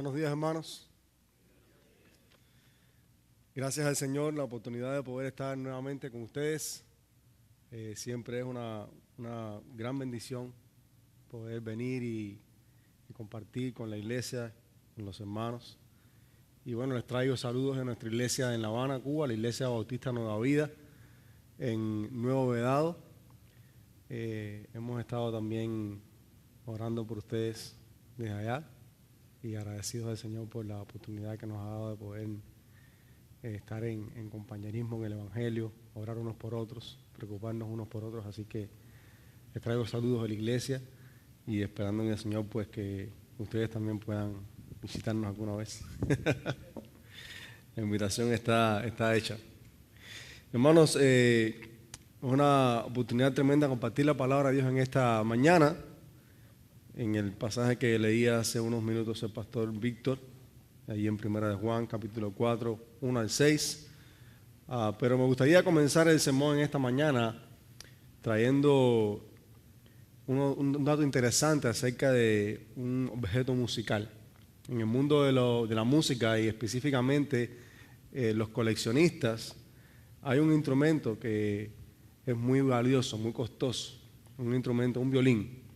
Buenos días, hermanos. Gracias al Señor la oportunidad de poder estar nuevamente con ustedes. Siempre es una gran bendición poder venir y compartir con la iglesia, con los hermanos. Y bueno, les traigo saludos de nuestra iglesia en La Habana, Cuba, la Iglesia Bautista Nueva Vida, en Nuevo Vedado. Hemos estado también orando por ustedes desde allá y agradecidos al Señor por la oportunidad que nos ha dado de poder estar en compañerismo en el Evangelio, orar unos por otros, preocuparnos unos por otros. Así que les traigo saludos de la iglesia y esperando en el Señor pues que ustedes también puedan visitarnos alguna vez. La invitación está hecha. Hermanos, es una oportunidad tremenda compartir la palabra de Dios en esta mañana. En el pasaje que leía hace unos minutos el pastor Víctor, ahí en Primera de Juan, capítulo 4, 1 al 6. Pero me gustaría comenzar el sermón en esta mañana trayendo un dato interesante acerca de un objeto musical. En el mundo de la música y específicamente los coleccionistas, hay un instrumento que es muy valioso, muy costoso, un instrumento, un violín,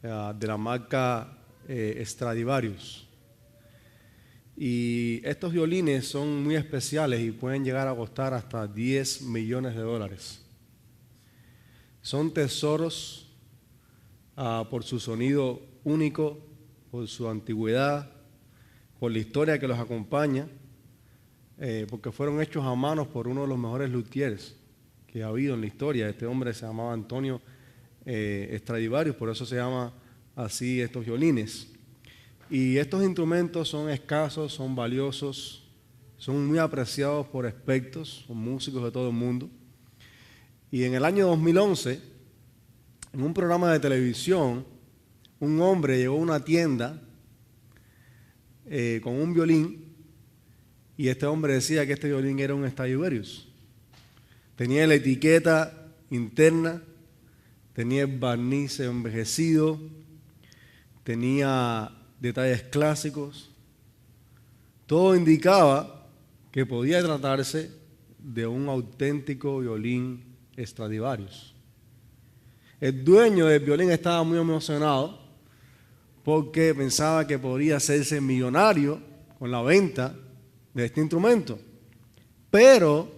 de la marca Stradivarius. Y estos violines son muy especiales y pueden llegar a costar hasta $10 millones. Son tesoros por su sonido único, por su antigüedad, por la historia que los acompaña, porque fueron hechos a manos por uno de los mejores luthiers que ha habido en la historia. Este hombre se llamaba Antonio Stradivarius, por eso se llama así estos violines. Y estos instrumentos son escasos, son valiosos, son muy apreciados por expertos, por músicos de todo el mundo. Y en el año 2011, en un programa de televisión, un hombre llegó a una tienda con un violín y este hombre decía que este violín era un Stradivarius. Tenía la etiqueta interna, tenía el barniz envejecido, tenía detalles clásicos. Todo indicaba que podía tratarse de un auténtico violín Stradivarius. El dueño del violín estaba muy emocionado porque pensaba que podría hacerse millonario con la venta de este instrumento. Pero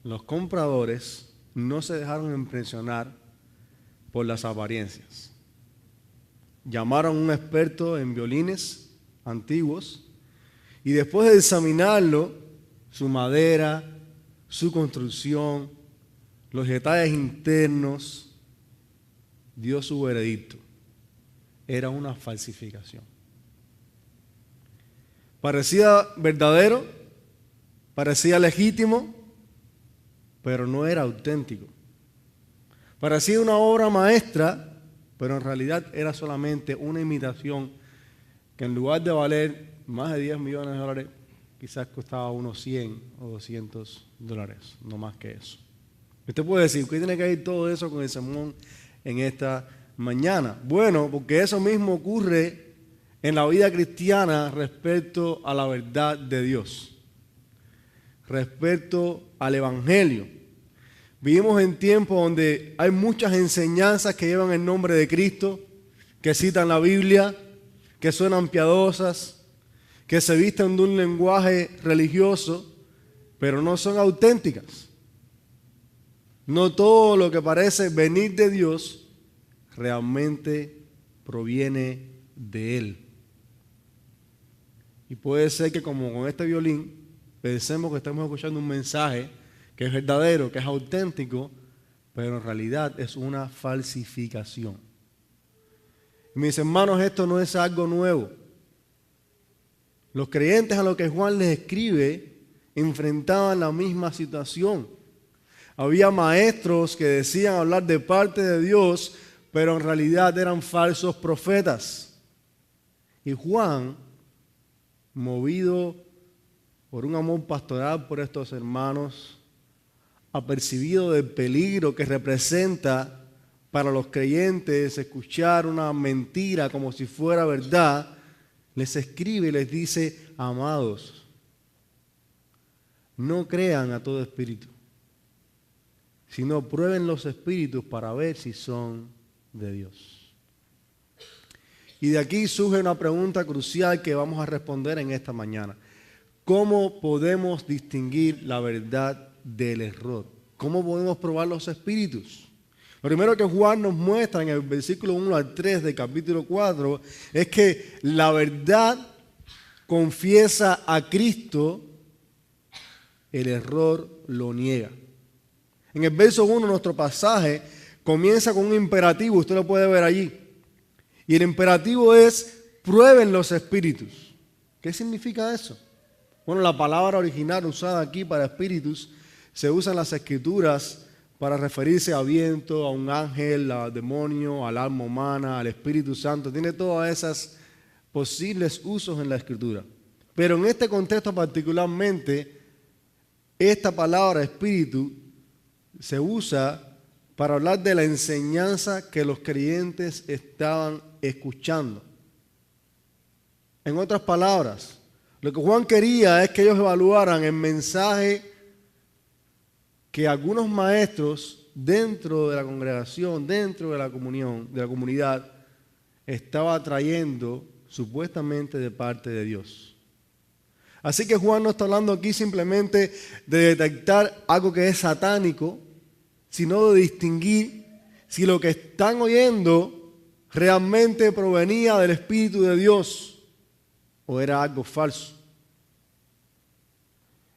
los compradores no se dejaron impresionar por las apariencias. Llamaron a un experto en violines antiguos y después de examinarlo, su madera, su construcción, los detalles internos, dio su veredicto. Era una falsificación. Parecía verdadero, parecía legítimo, pero no era auténtico. Parecía una obra maestra, pero en realidad era solamente una imitación que en lugar de valer más de $10 millones, quizás costaba unos $100 o $200, no más que eso. Usted puede decir, ¿qué tiene que ver todo eso con el sermón en esta mañana? Bueno, porque eso mismo ocurre en la vida cristiana respecto a la verdad de Dios, respecto al Evangelio. Vivimos en tiempos donde hay muchas enseñanzas que llevan el nombre de Cristo, que citan la Biblia, que suenan piadosas, que se visten de un lenguaje religioso, pero no son auténticas. No todo lo que parece venir de Dios realmente proviene de Él. Y puede ser que como con este violín pensemos que estamos escuchando un mensaje que es verdadero, que es auténtico, pero en realidad es una falsificación. Mis hermanos, esto no es algo nuevo. Los creyentes a los que Juan les escribe enfrentaban la misma situación. Había maestros que decían hablar de parte de Dios, pero en realidad eran falsos profetas. Y Juan, movido por un amor pastoral por estos hermanos, apercibido del peligro que representa para los creyentes escuchar una mentira como si fuera verdad, les escribe y les dice: amados, no crean a todo espíritu, sino prueben los espíritus para ver si son de Dios. Y de aquí surge una pregunta crucial que vamos a responder en esta mañana. ¿Cómo podemos distinguir la verdad del error? ¿Cómo podemos probar los espíritus? Lo primero que Juan nos muestra en el versículo 1 al 3 del capítulo 4 es que la verdad confiesa a Cristo, el error lo niega. En el verso 1 nuestro pasaje comienza con un imperativo, usted lo puede ver allí. Y el imperativo es: prueben los espíritus. ¿Qué significa eso? Bueno, la palabra original usada aquí para espíritus se usa en las Escrituras para referirse a viento, a un ángel, a demonio, al alma humana, al Espíritu Santo. Tiene todas esas posibles usos en la Escritura. Pero en este contexto particularmente, esta palabra espíritu se usa para hablar de la enseñanza que los creyentes estaban escuchando. En otras palabras, lo que Juan quería es que ellos evaluaran el mensaje que algunos maestros dentro de la congregación, dentro de la comunión, de la comunidad, estaba trayendo supuestamente de parte de Dios. Así que Juan no está hablando aquí simplemente de detectar algo que es satánico, sino de distinguir si lo que están oyendo realmente provenía del Espíritu de Dios o era algo falso.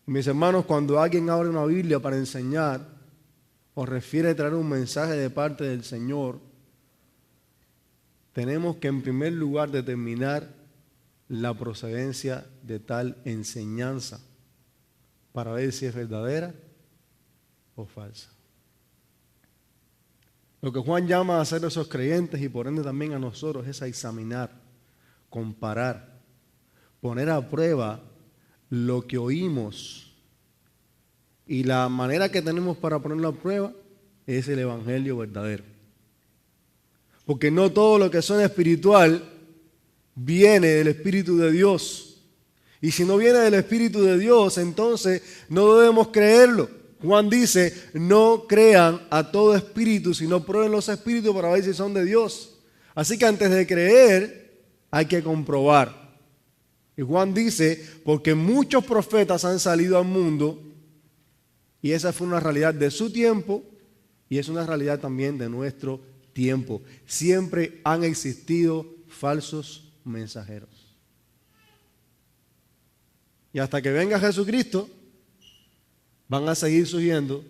Mis hermanos, cuando alguien abre una Biblia para enseñar o refiere traer un mensaje de parte del Señor, tenemos que en primer lugar determinar la procedencia de tal enseñanza para ver si es verdadera o falsa. Lo que Juan llama a hacer a esos creyentes y por ende también a nosotros es a examinar, comparar, poner a prueba lo que oímos. Y la manera que tenemos para ponerlo a prueba es el evangelio verdadero. Porque no todo lo que suena espiritual viene del Espíritu de Dios. Y si no viene del Espíritu de Dios, entonces no debemos creerlo. Juan dice: no crean a todo espíritu, sino prueben los espíritus para ver si son de Dios. Así que antes de creer, hay que comprobar. Y Juan dice: porque muchos profetas han salido al mundo, y esa fue una realidad de su tiempo, y es una realidad también de nuestro tiempo. Siempre han existido falsos mensajeros. Y hasta que venga Jesucristo, van a seguir surgiendo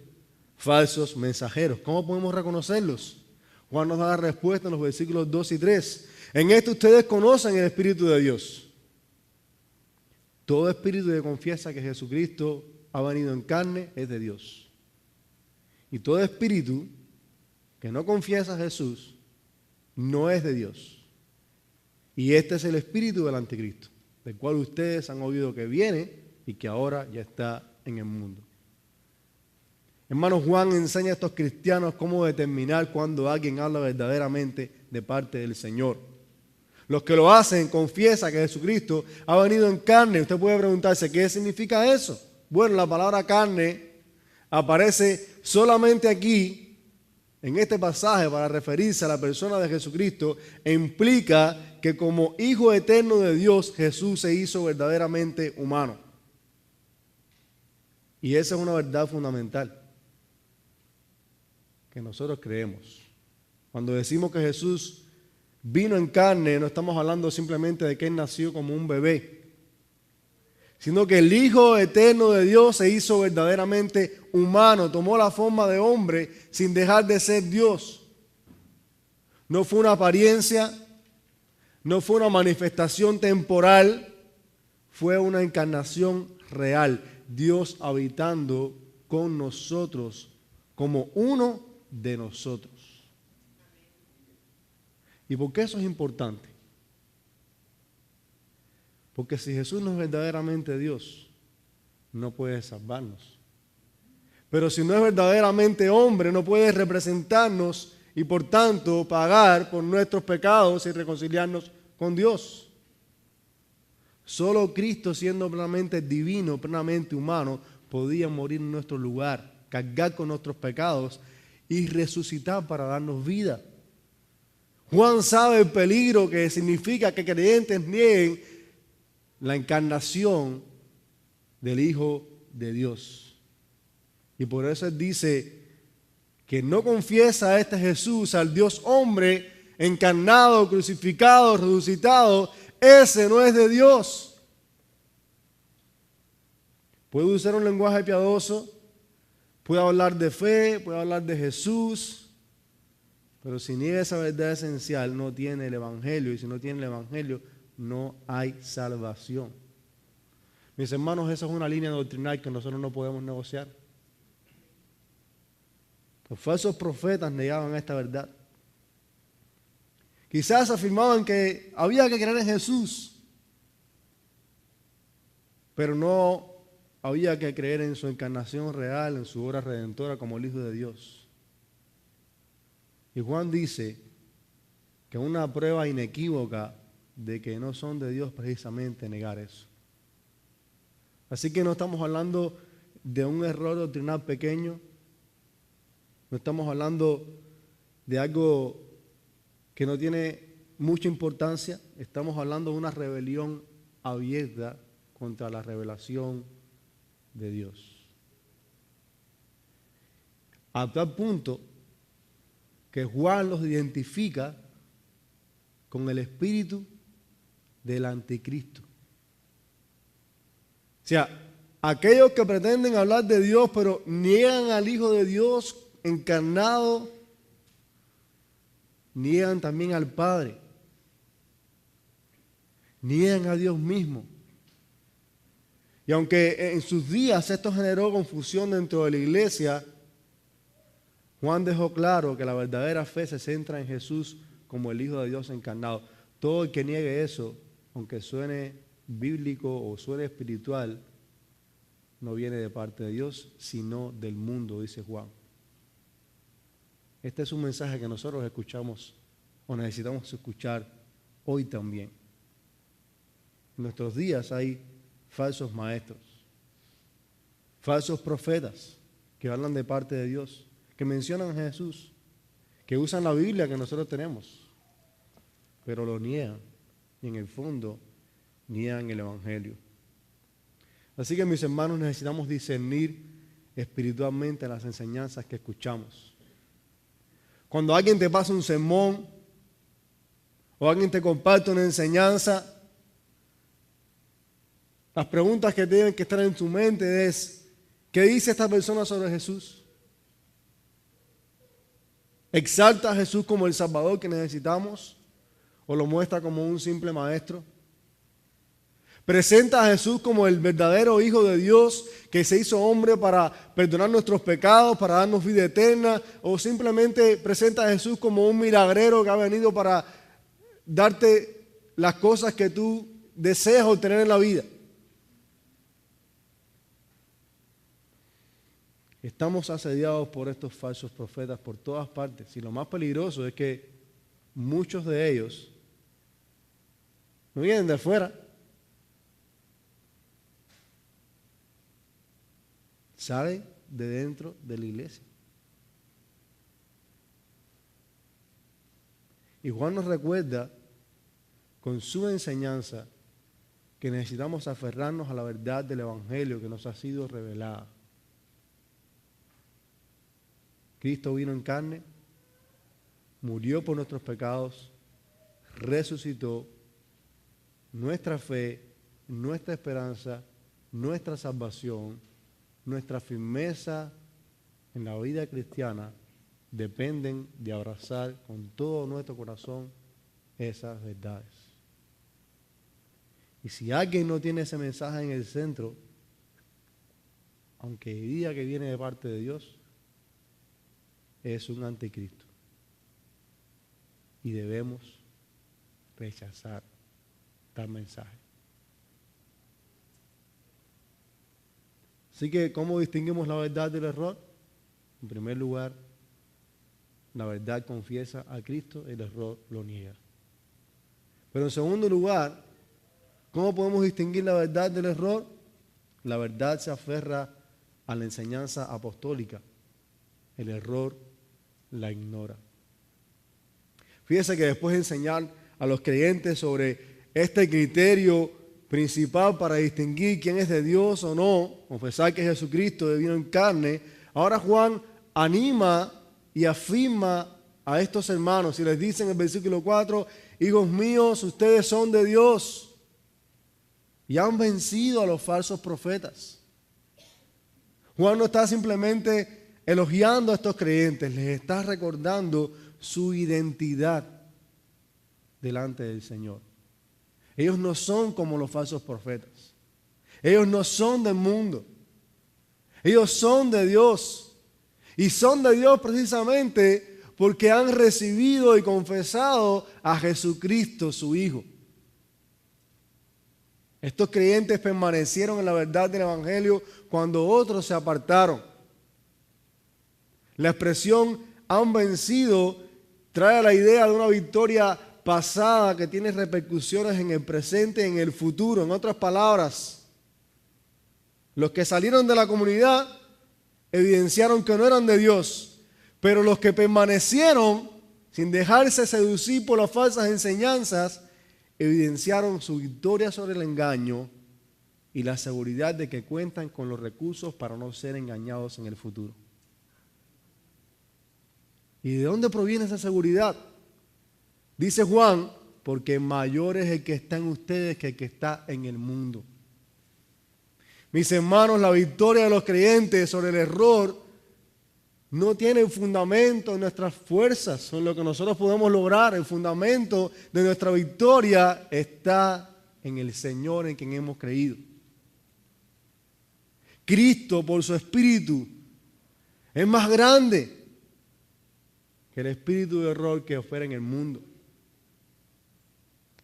falsos mensajeros. ¿Cómo podemos reconocerlos? Juan nos da la respuesta en los versículos 2 y 3. En esto ustedes conocen el Espíritu de Dios. Todo espíritu que confiesa que Jesucristo ha venido en carne es de Dios. Y todo espíritu que no confiesa a Jesús no es de Dios. Y este es el espíritu del anticristo, del cual ustedes han oído que viene y que ahora ya está en el mundo. Hermano, Juan enseña a estos cristianos cómo determinar cuando alguien habla verdaderamente de parte del Señor. Los que lo hacen confiesan que Jesucristo ha venido en carne. Usted puede preguntarse, ¿qué significa eso? Bueno, la palabra carne aparece solamente aquí, en este pasaje, para referirse a la persona de Jesucristo. Implica que como Hijo eterno de Dios, Jesús se hizo verdaderamente humano. Y esa es una verdad fundamental que nosotros creemos. Cuando decimos que Jesús vino en carne, no estamos hablando simplemente de que Él nació como un bebé, sino que el Hijo eterno de Dios se hizo verdaderamente humano, tomó la forma de hombre sin dejar de ser Dios. No fue una apariencia, no fue una manifestación temporal, fue una encarnación real, Dios habitando con nosotros como uno de nosotros. ¿Y por qué eso es importante? Porque si Jesús no es verdaderamente Dios, no puede salvarnos. Pero si no es verdaderamente hombre, no puede representarnos y por tanto pagar por nuestros pecados y reconciliarnos con Dios. Solo Cristo, siendo plenamente divino, plenamente humano, podía morir en nuestro lugar, cargar con nuestros pecados y resucitar para darnos vida. Juan sabe el peligro que significa que creyentes nieguen la encarnación del Hijo de Dios. Y por eso él dice que no confiesa a este Jesús, al Dios hombre, encarnado, crucificado, resucitado, ese no es de Dios. Puede usar un lenguaje piadoso, puede hablar de fe, puede hablar de Jesús, pero si niega esa verdad esencial, no tiene el Evangelio, y si no tiene el Evangelio, no hay salvación. Mis hermanos, esa es una línea doctrinal que nosotros no podemos negociar. Los falsos profetas negaban esta verdad. Quizás afirmaban que había que creer en Jesús, pero no había que creer en su encarnación real, en su obra redentora como el Hijo de Dios. Y Juan dice que una prueba inequívoca de que no son de Dios precisamente negar eso. Así que no estamos hablando de un error doctrinal pequeño, no estamos hablando de algo que no tiene mucha importancia, estamos hablando de una rebelión abierta contra la revelación de Dios. A tal punto que Juan los identifica con el espíritu del anticristo. O sea, aquellos que pretenden hablar de Dios pero niegan al Hijo de Dios encarnado, niegan también al Padre, niegan a Dios mismo. Y aunque en sus días esto generó confusión dentro de la iglesia, Juan dejó claro que la verdadera fe se centra en Jesús como el Hijo de Dios encarnado. Todo el que niegue eso, aunque suene bíblico o suene espiritual, no viene de parte de Dios, sino del mundo, dice Juan. Este es un mensaje que nosotros escuchamos o necesitamos escuchar hoy también. En nuestros días hay falsos maestros, falsos profetas que hablan de parte de Dios, que mencionan a Jesús, que usan la Biblia que nosotros tenemos, pero lo niegan y en el fondo niegan el Evangelio. Así que mis hermanos, necesitamos discernir espiritualmente las enseñanzas que escuchamos. Cuando alguien te pasa un sermón o alguien te comparte una enseñanza, las preguntas que tienen que estar en tu mente es: ¿qué dice esta persona sobre Jesús? ¿Exalta a Jesús como el Salvador que necesitamos o lo muestra como un simple maestro? ¿Presenta a Jesús como el verdadero Hijo de Dios que se hizo hombre para perdonar nuestros pecados, para darnos vida eterna? ¿O simplemente presenta a Jesús como un milagrero que ha venido para darte las cosas que tú deseas obtener en la vida? Estamos asediados por estos falsos profetas por todas partes. Y lo más peligroso es que muchos de ellos no vienen de afuera. Salen de dentro de la iglesia. Y Juan nos recuerda con su enseñanza que necesitamos aferrarnos a la verdad del Evangelio que nos ha sido revelada. Cristo vino en carne, murió por nuestros pecados, resucitó. Nuestra fe, nuestra esperanza, nuestra salvación, nuestra firmeza en la vida cristiana dependen de abrazar con todo nuestro corazón esas verdades. Y si alguien no tiene ese mensaje en el centro, aunque diga que viene de parte de Dios, es un anticristo. Y debemos rechazar tal mensaje. Así que, ¿cómo distinguimos la verdad del error? En primer lugar, la verdad confiesa a Cristo, el error lo niega. Pero en segundo lugar, ¿Cómo podemos distinguir la verdad del error? La verdad se aferra a la enseñanza apostólica. El error la ignora. Fíjese que después de enseñar a los creyentes sobre este criterio principal para distinguir quién es de Dios o no, confesar que Jesucristo vino en carne, ahora Juan anima y afirma a estos hermanos y les dice en el versículo 4, hijos míos, ustedes son de Dios y han vencido a los falsos profetas. Juan no está simplemente elogiando a estos creyentes, les está recordando su identidad delante del Señor. Ellos no son como los falsos profetas. Ellos no son del mundo. Ellos son de Dios. Y son de Dios precisamente porque han recibido y confesado a Jesucristo, su Hijo. Estos creyentes permanecieron en la verdad del Evangelio cuando otros se apartaron. La expresión han vencido trae la idea de una victoria pasada que tiene repercusiones en el presente y en el futuro. En otras palabras, los que salieron de la comunidad evidenciaron que no eran de Dios, pero los que permanecieron sin dejarse seducir por las falsas enseñanzas evidenciaron su victoria sobre el engaño y la seguridad de que cuentan con los recursos para no ser engañados en el futuro. ¿Y de dónde proviene esa seguridad? Dice Juan, porque mayor es el que está en ustedes que el que está en el mundo. Mis hermanos, la victoria de los creyentes sobre el error no tiene fundamento en nuestras fuerzas, en lo que nosotros podemos lograr. El fundamento de nuestra victoria está en el Señor en quien hemos creído. Cristo, por su Espíritu, es más grande que el espíritu de error que opera en el mundo.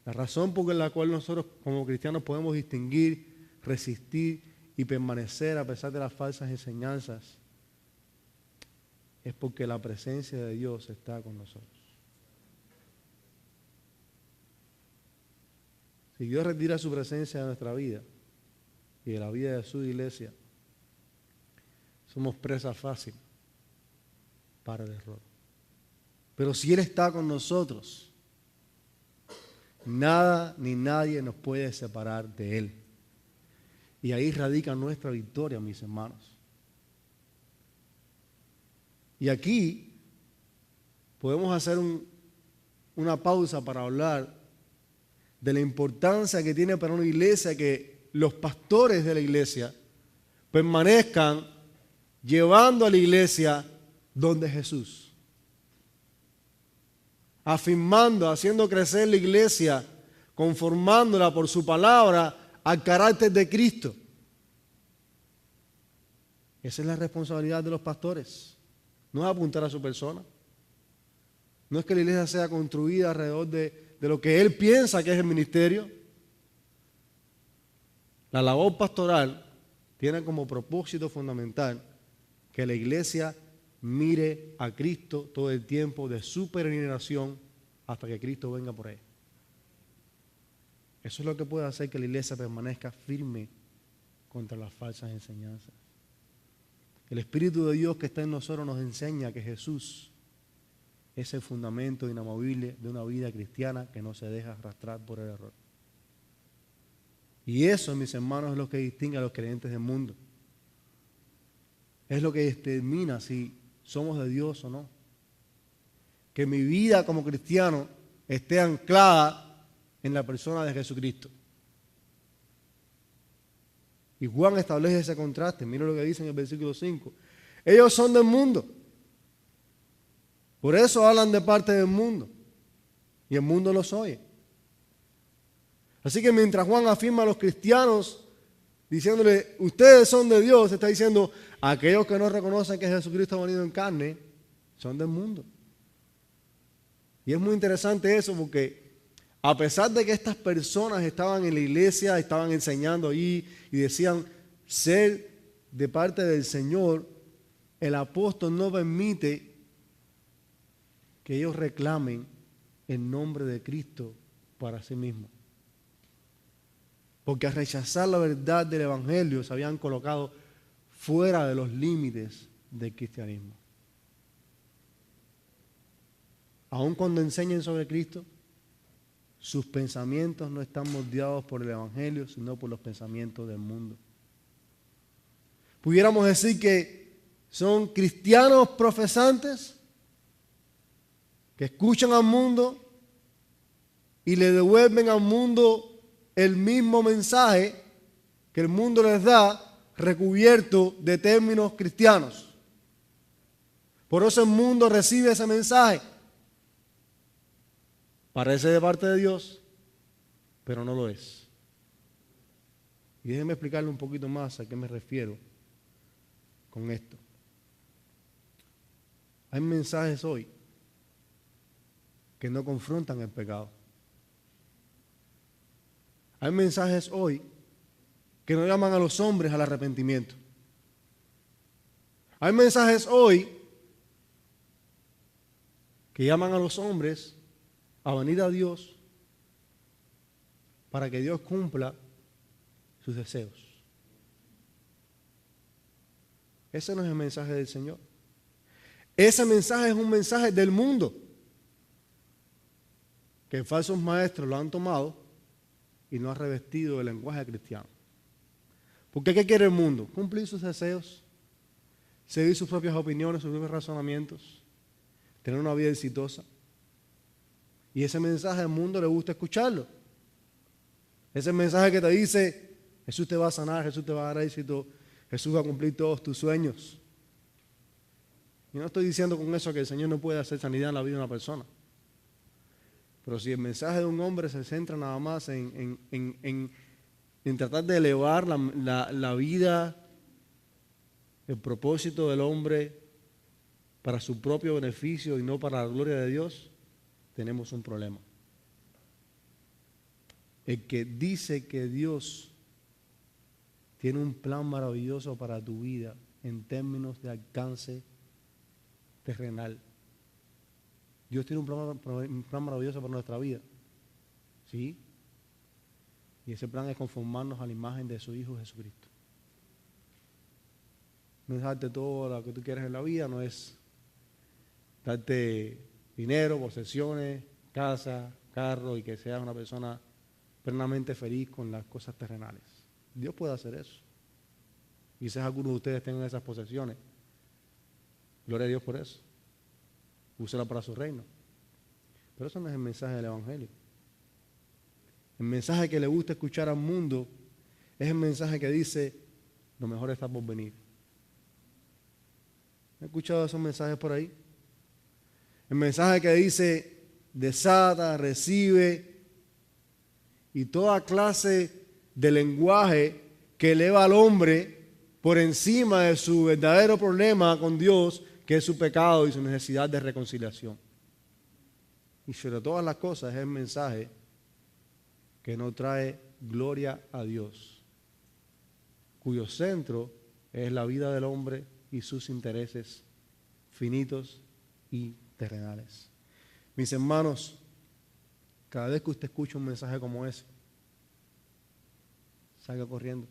La razón por la cual nosotros como cristianos podemos distinguir, resistir y permanecer a pesar de las falsas enseñanzas es porque la presencia de Dios está con nosotros. Si Dios retira su presencia de nuestra vida y de la vida de su iglesia, somos presa fácil para el error. Pero si Él está con nosotros, nada ni nadie nos puede separar de Él. Y ahí radica nuestra victoria, mis hermanos. Y aquí podemos hacer una pausa para hablar de la importancia que tiene para una iglesia que los pastores de la iglesia permanezcan llevando a la iglesia donde Jesús, afirmando, haciendo crecer la iglesia, conformándola por su palabra al carácter de Cristo. Esa es la responsabilidad de los pastores. No es apuntar a su persona. No es que la iglesia sea construida alrededor de lo que él piensa que es el ministerio. La labor pastoral tiene como propósito fundamental que la iglesia mire a Cristo todo el tiempo de su peregrinación hasta que Cristo venga por ella. Eso es lo que puede hacer que la iglesia permanezca firme contra las falsas enseñanzas. El Espíritu de Dios que está en nosotros nos enseña que Jesús es el fundamento inamovible de una vida cristiana que no se deja arrastrar por el error. Y eso, mis hermanos, es lo que distingue a los creyentes del mundo. Es lo que determina si somos de Dios o no. Que mi vida como cristiano esté anclada en la persona de Jesucristo. Y Juan establece ese contraste. Mira lo que dice en el versículo 5. Ellos son del mundo. Por eso hablan de parte del mundo. Y el mundo los oye. Así que mientras Juan afirma a los cristianos, diciéndole, ustedes son de Dios, está diciendo, aquellos que no reconocen que Jesucristo ha venido en carne, son del mundo. Y es muy interesante eso porque a pesar de que estas personas estaban en la iglesia, estaban enseñando allí y decían ser de parte del Señor, el apóstol no permite que ellos reclamen el nombre de Cristo para sí mismos. Porque al rechazar la verdad del Evangelio se habían colocado fuera de los límites del cristianismo. Aun cuando enseñen sobre Cristo, sus pensamientos no están moldeados por el Evangelio, sino por los pensamientos del mundo. Pudiéramos decir que son cristianos profesantes que escuchan al mundo y le devuelven al mundo el mismo mensaje que el mundo les da, recubierto de términos cristianos. Por eso el mundo recibe ese mensaje. Parece de parte de Dios, pero no lo es. Y déjenme explicarle un poquito más a qué me refiero con esto. Hay mensajes hoy que no confrontan el pecado. Hay mensajes hoy que no llaman a los hombres al arrepentimiento. Hay mensajes hoy que llaman a los hombres a venir a Dios para que Dios cumpla sus deseos. Ese no es el mensaje del Señor. Ese mensaje es un mensaje del mundo, que falsos maestros lo han tomado y no han revestido el lenguaje cristiano. Porque ¿qué quiere el mundo? Cumplir sus deseos, seguir sus propias opiniones, sus propios razonamientos, tener una vida exitosa. Y ese mensaje al mundo le gusta escucharlo. Ese mensaje que te dice, Jesús te va a sanar, Jesús te va a dar éxito, Jesús va a cumplir todos tus sueños. Y no estoy diciendo con eso que el Señor no puede hacer sanidad en la vida de una persona. Pero si el mensaje de un hombre se centra nada más en tratar de elevar la vida, el propósito del hombre para su propio beneficio y no para la gloria de Dios, tenemos un problema. El que dice que Dios tiene un plan maravilloso para tu vida en términos de alcance terrenal. Dios tiene un plan maravilloso para nuestra vida. ¿Sí? Y ese plan es conformarnos a la imagen de su Hijo Jesucristo. No es darte todo lo que tú quieres en la vida, no es darte dinero, posesiones, casa, carro y que seas una persona plenamente feliz con las cosas terrenales. Dios puede hacer eso. Quizás algunos de ustedes tengan esas posesiones. Gloria a Dios por eso. Úsela para su reino. Pero eso no es el mensaje del Evangelio. El mensaje que le gusta escuchar al mundo es el mensaje que dice, lo mejor está por venir. ¿Han escuchado esos mensajes por ahí? El mensaje que dice, desata, recibe, y toda clase de lenguaje que eleva al hombre por encima de su verdadero problema con Dios, que es su pecado y su necesidad de reconciliación. Y sobre todas las cosas es el mensaje que no trae gloria a Dios, cuyo centro es la vida del hombre y sus intereses finitos y terrenales. Mis hermanos, cada vez que usted escucha un mensaje como ese, salga corriendo.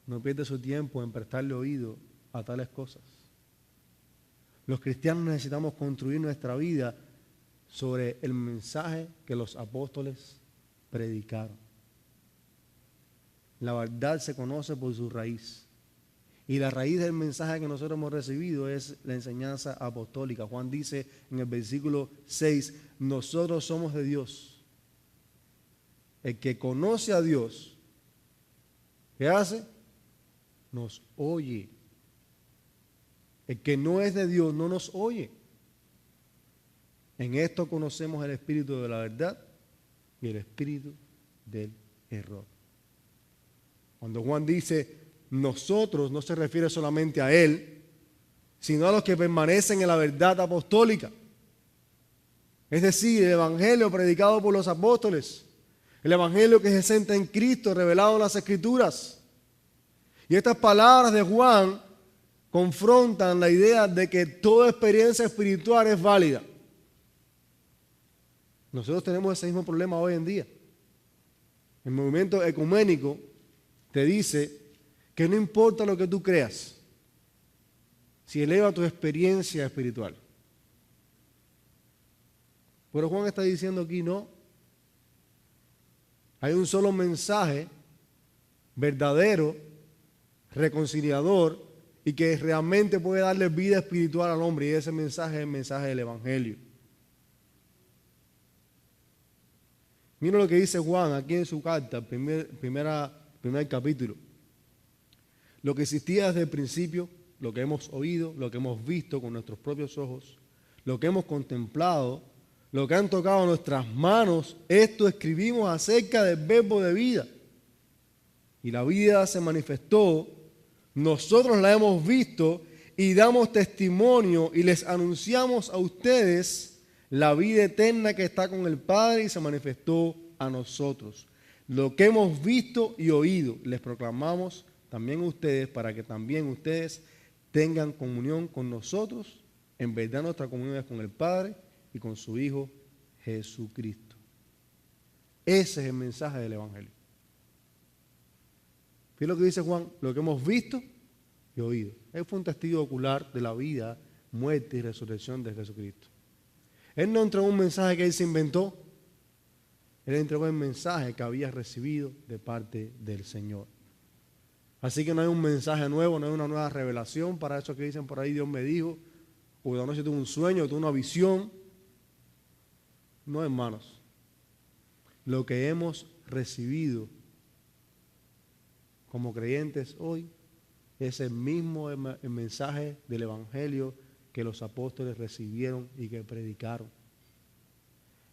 No pierda su tiempo en prestarle oído a tales cosas. Los cristianos necesitamos construir nuestra vida sobre el mensaje que los apóstoles predicaron. La verdad se conoce por su raíz. Y la raíz del mensaje que nosotros hemos recibido es la enseñanza apostólica. Juan dice en el versículo 6, nosotros somos de Dios. El que conoce a Dios, ¿qué hace? Nos oye. El que no es de Dios no nos oye. En esto conocemos el espíritu de la verdad y el espíritu del error. Cuando Juan dice nosotros, no se refiere solamente a él, sino a los que permanecen en la verdad apostólica. Es decir, el evangelio predicado por los apóstoles, el evangelio que se centra en Cristo, revelado en las Escrituras. Y estas palabras de Juan confrontan la idea de que toda experiencia espiritual es válida. Nosotros tenemos ese mismo problema hoy en día. El movimiento ecuménico te dice que no importa lo que tú creas, si eleva tu experiencia espiritual. Pero Juan está diciendo aquí no. Hay un solo mensaje verdadero, reconciliador y que realmente puede darle vida espiritual al hombre, y ese mensaje es el mensaje del Evangelio. Mira lo que dice Juan aquí en su carta, primer capítulo. Lo que existía desde el principio, lo que hemos oído, lo que hemos visto con nuestros propios ojos, lo que hemos contemplado, lo que han tocado nuestras manos, esto escribimos acerca del verbo de vida. Y la vida se manifestó, nosotros la hemos visto y damos testimonio y les anunciamos a ustedes la vida eterna que está con el Padre y se manifestó a nosotros. Lo que hemos visto y oído, les proclamamos también a ustedes para que también ustedes tengan comunión con nosotros. En verdad nuestra comunión es con el Padre y con su Hijo Jesucristo. Ese es el mensaje del Evangelio. ¿Qué es lo que dice Juan? Lo que hemos visto y oído. Él fue un testigo ocular de la vida, muerte y resurrección de Jesucristo. Él no entregó un mensaje que él se inventó. Él entregó el mensaje que había recibido de parte del Señor. Así que no hay un mensaje nuevo, no hay una nueva revelación para eso que dicen por ahí, Dios me dijo, o de anoche tuve un sueño, tuve una visión. No, hermanos. Lo que hemos recibido como creyentes hoy es el mismo el mensaje del Evangelio que los apóstoles recibieron y que predicaron.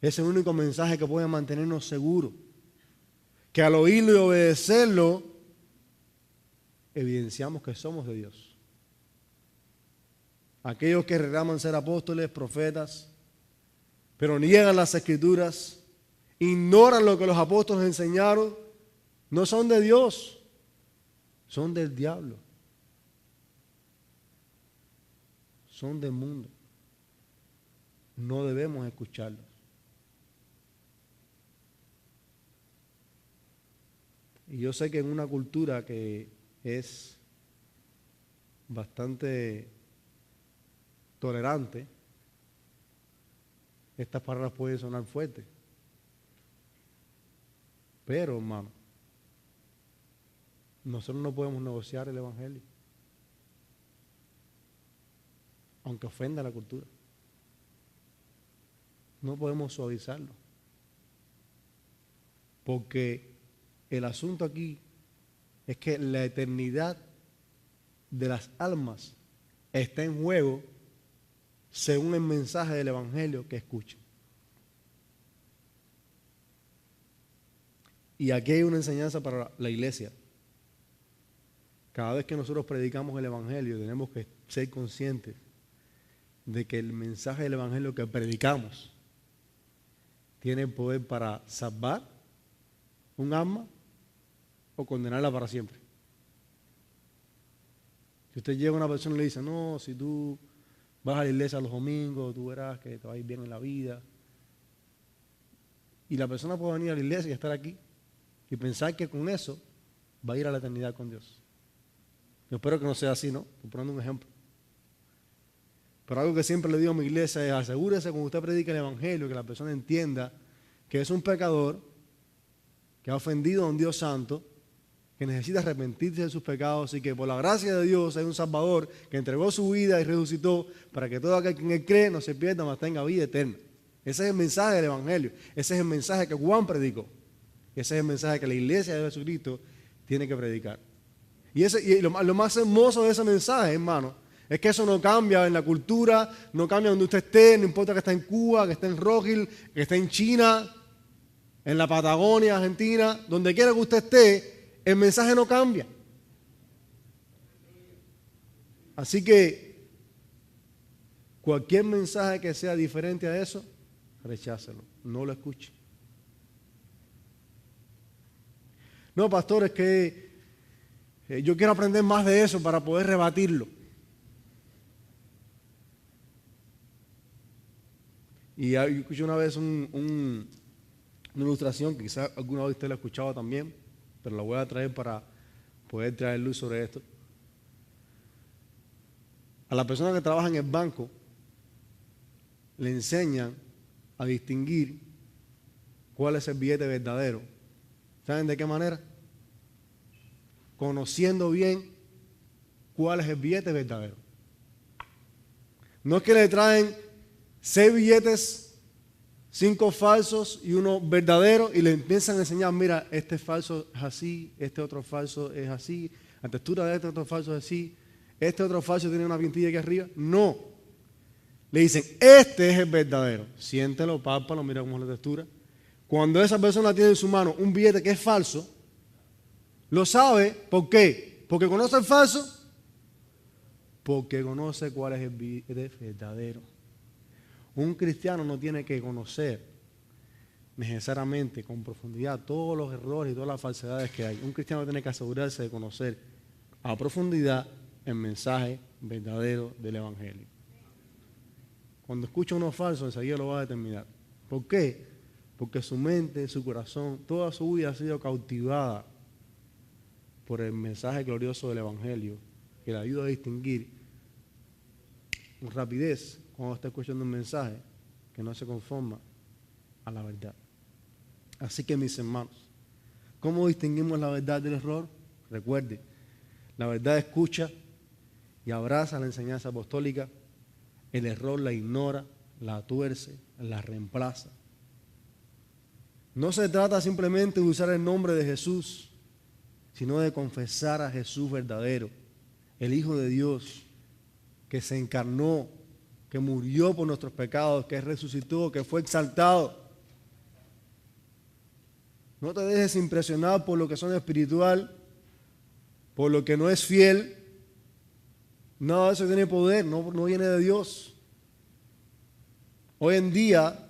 Es el único mensaje que puede mantenernos seguros, que al oírlo y obedecerlo, evidenciamos que somos de Dios. Aquellos que reclaman ser apóstoles, profetas, pero niegan las Escrituras, ignoran lo que los apóstoles enseñaron, no son de Dios, son del diablo, son del mundo. No debemos escucharlos. Y yo sé que en una cultura que es bastante tolerante, estas palabras pueden sonar fuertes. Pero, hermano, nosotros no podemos negociar el Evangelio, aunque ofenda a la cultura. No podemos suavizarlo. Porque el asunto aquí es que la eternidad de las almas está en juego según el mensaje del Evangelio que escuchen. Y aquí hay una enseñanza para la iglesia. Cada vez que nosotros predicamos el Evangelio tenemos que ser conscientes de que el mensaje del Evangelio que predicamos tiene poder para salvar un alma o condenarla para siempre. Si usted llega a una persona y le dice, no, si tú vas a la iglesia los domingos, tú verás que te va a ir bien en la vida. Y la persona puede venir a la iglesia y estar aquí y pensar que con eso va a ir a la eternidad con Dios. Yo espero que no sea así, ¿no? Estoy poniendo un ejemplo. Pero algo que siempre le digo a mi iglesia es asegúrese cuando usted predique el Evangelio que la persona entienda que es un pecador que ha ofendido a un Dios santo, que necesita arrepentirse de sus pecados y que por la gracia de Dios hay un Salvador que entregó su vida y resucitó para que todo aquel que en él cree no se pierda, mas tenga vida eterna. Ese es el mensaje del Evangelio. Ese es el mensaje que Juan predicó. Ese es el mensaje que la iglesia de Jesucristo tiene que predicar. Y lo más hermoso de ese mensaje, hermano, es que eso no cambia en la cultura, no cambia donde usted esté, no importa que esté en Cuba, que esté en Rock Hill, que esté en China, en la Patagonia, Argentina, donde quiera que usted esté, el mensaje no cambia. Así que cualquier mensaje que sea diferente a eso, rechácelo, no lo escuche. No, pastor, es que yo quiero aprender más de eso para poder rebatirlo. Y yo escuché una vez un una ilustración que quizás alguna vez usted la ha escuchado también, pero la voy a traer para poder traer luz sobre esto. A la persona que trabaja en el banco le enseñan a distinguir cuál es el billete verdadero. ¿Saben de qué manera? Conociendo bien cuál es el billete verdadero. No es que le traen 6 billetes, 5 falsos y uno verdadero y le empiezan a enseñar, mira, este falso es así, este otro falso es así, la textura de este otro falso es así, este otro falso tiene una pintilla aquí arriba. No. Le dicen, este es el verdadero. Siéntelo, pálpalo, mira cómo es la textura. Cuando esa persona tiene en su mano un billete que es falso, lo sabe. ¿Por qué? Porque conoce el falso. Porque conoce cuál es el billete verdadero. Un cristiano no tiene que conocer necesariamente con profundidad todos los errores y todas las falsedades que hay. Un cristiano tiene que asegurarse de conocer a profundidad el mensaje verdadero del Evangelio. Cuando escucha uno falso, enseguida lo va a determinar. ¿Por qué? Porque su mente, su corazón, toda su vida ha sido cautivada por el mensaje glorioso del Evangelio, que le ayuda a distinguir con rapidez cuando está escuchando un mensaje que no se conforma a la verdad. Así que, mis hermanos, ¿cómo distinguimos la verdad del error? Recuerde, la verdad escucha y abraza la enseñanza apostólica, el error la ignora, la tuerce, la reemplaza. No se trata simplemente de usar el nombre de Jesús, sino de confesar a Jesús verdadero, el Hijo de Dios, que se encarnó, que murió por nuestros pecados, que resucitó, que fue exaltado. No te dejes impresionar por lo que son espiritual, por lo que no es fiel. Nada de eso tiene poder, no viene de Dios. Hoy en día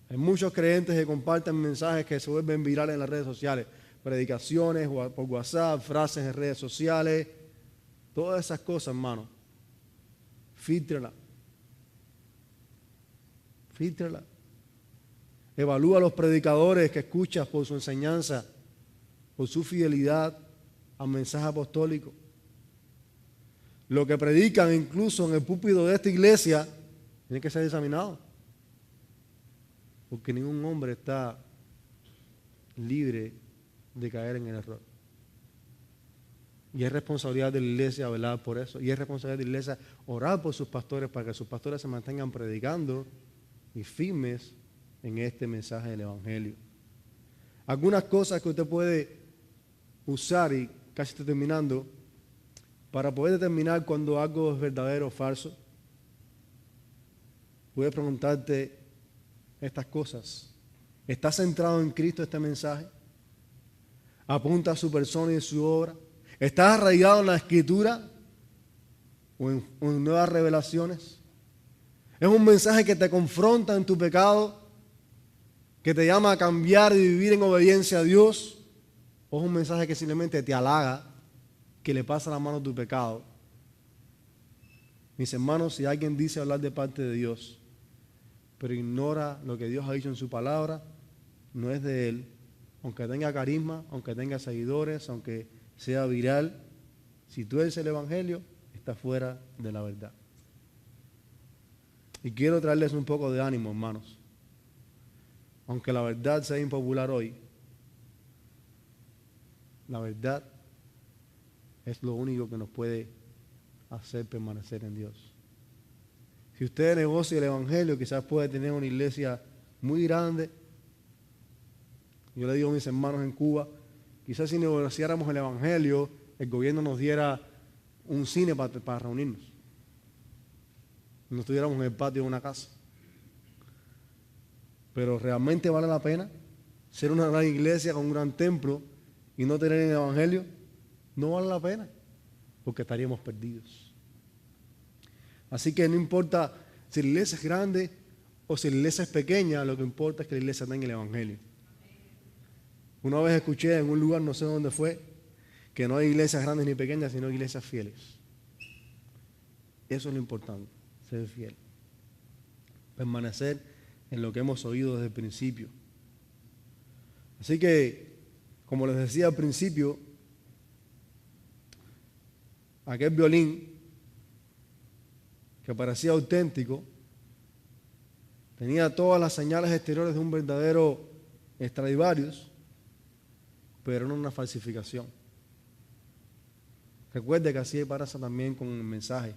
hay muchos creyentes que comparten mensajes que se vuelven virales en las redes sociales, predicaciones por WhatsApp, frases en redes sociales, todas esas cosas, hermano. Fíltrala. Fíltrala. Evalúa a los predicadores que escuchas por su enseñanza, por su fidelidad al mensaje apostólico. Lo que predican incluso en el púlpito de esta iglesia tiene que ser examinado. Porque ningún hombre está libre de caer en el error. Y es responsabilidad de la iglesia velar por eso. Y es responsabilidad de la iglesia orar por sus pastores para que sus pastores se mantengan predicando y firmes en este mensaje del Evangelio. Algunas cosas que usted puede usar, y casi estoy terminando, para poder determinar cuando algo es verdadero o falso. Puedes preguntarte estas cosas. ¿Está centrado en Cristo este mensaje? ¿Apunta a su persona y su obra? ¿Estás arraigado en la Escritura o en nuevas revelaciones? ¿Es un mensaje que te confronta en tu pecado, que te llama a cambiar y vivir en obediencia a Dios? ¿O es un mensaje que simplemente te halaga, que le pasa la mano a tu pecado? Mis hermanos, si alguien dice hablar de parte de Dios, pero ignora lo que Dios ha dicho en su palabra, no es de Él. Aunque tenga carisma, aunque tenga seguidores, aunque sea viral, si tú eres el Evangelio, está fuera de la verdad. Y quiero traerles un poco de ánimo, hermanos. Aunque la verdad sea impopular hoy, la verdad es lo único que nos puede hacer permanecer en Dios. Si usted negocia el Evangelio, quizás puede tener una iglesia muy grande. Yo le digo a mis hermanos en Cuba, quizás si negociáramos el Evangelio, el gobierno nos diera un cine para reunirnos. No estuviéramos en el patio de una casa. Pero ¿realmente vale la pena ser una gran iglesia con un gran templo y no tener el Evangelio? No vale la pena, porque estaríamos perdidos. Así que no importa si la iglesia es grande o si la iglesia es pequeña, lo que importa es que la iglesia tenga el Evangelio. Una vez escuché en un lugar, no sé dónde fue, que no hay iglesias grandes ni pequeñas, sino iglesias fieles. Eso es lo importante, ser fiel. Permanecer en lo que hemos oído desde el principio. Así que, como les decía al principio, aquel violín que parecía auténtico tenía todas las señales exteriores de un verdadero Stradivarius, pero no una falsificación. Recuerde que así pasa también con el mensaje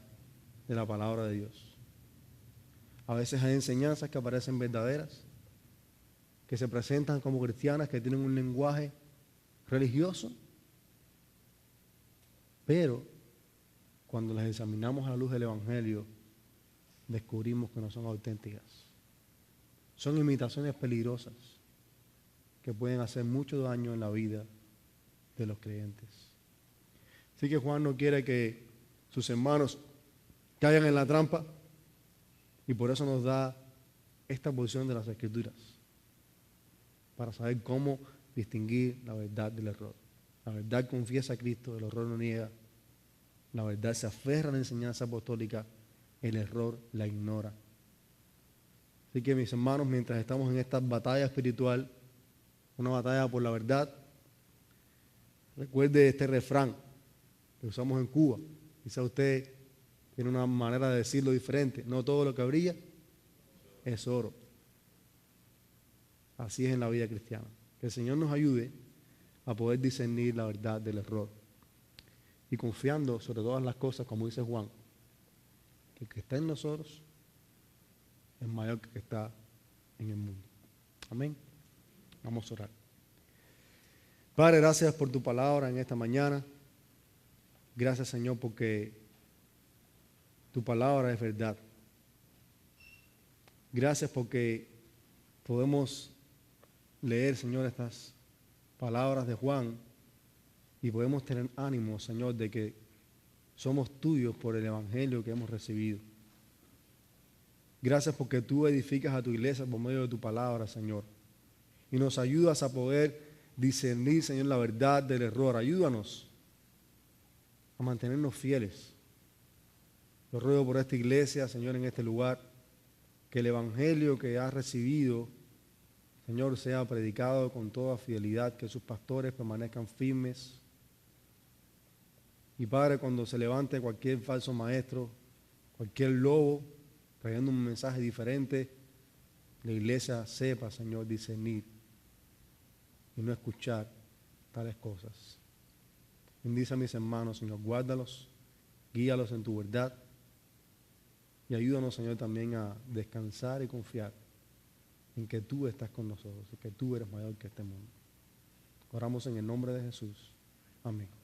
de la palabra de Dios. A veces hay enseñanzas que aparecen verdaderas, que se presentan como cristianas, que tienen un lenguaje religioso, pero cuando las examinamos a la luz del Evangelio, descubrimos que no son auténticas. Son imitaciones peligrosas que pueden hacer mucho daño en la vida de los creyentes. Así que Juan no quiere que sus hermanos caigan en la trampa y por eso nos da esta porción de las Escrituras, para saber cómo distinguir la verdad del error. La verdad confiesa a Cristo, el error lo niega. La verdad se aferra a la enseñanza apostólica, el error la ignora. Así que mis hermanos, mientras estamos en esta batalla espiritual, una batalla por la verdad, recuerde este refrán que usamos en Cuba. Quizá usted tiene una manera de decirlo diferente. No todo lo que brilla es oro. Así es en la vida cristiana. Que el Señor nos ayude a poder discernir la verdad del error. Y confiando sobre todas las cosas, como dice Juan, que el que está en nosotros es mayor que el que está en el mundo. Amén. Vamos a orar. Padre, gracias por tu palabra en esta mañana. Gracias, Señor, porque tu palabra es verdad. Gracias porque podemos leer, Señor, estas palabras de Juan y podemos tener ánimo, Señor, de que somos tuyos por el Evangelio que hemos recibido. Gracias porque tú edificas a tu iglesia por medio de tu palabra, Señor, y nos ayudas a poder discernir, Señor, la verdad del error. Ayúdanos a mantenernos fieles. Yo ruego por esta iglesia, Señor, en este lugar, que el Evangelio que has recibido, Señor, sea predicado con toda fidelidad, que sus pastores permanezcan firmes. Y Padre, cuando se levante cualquier falso maestro, cualquier lobo, trayendo un mensaje diferente, la iglesia sepa, Señor, discernir y no escuchar tales cosas. Bendice a mis hermanos, Señor, guárdalos, guíalos en tu verdad y ayúdanos, Señor, también a descansar y confiar en que tú estás con nosotros y que tú eres mayor que este mundo. Oramos en el nombre de Jesús. Amén.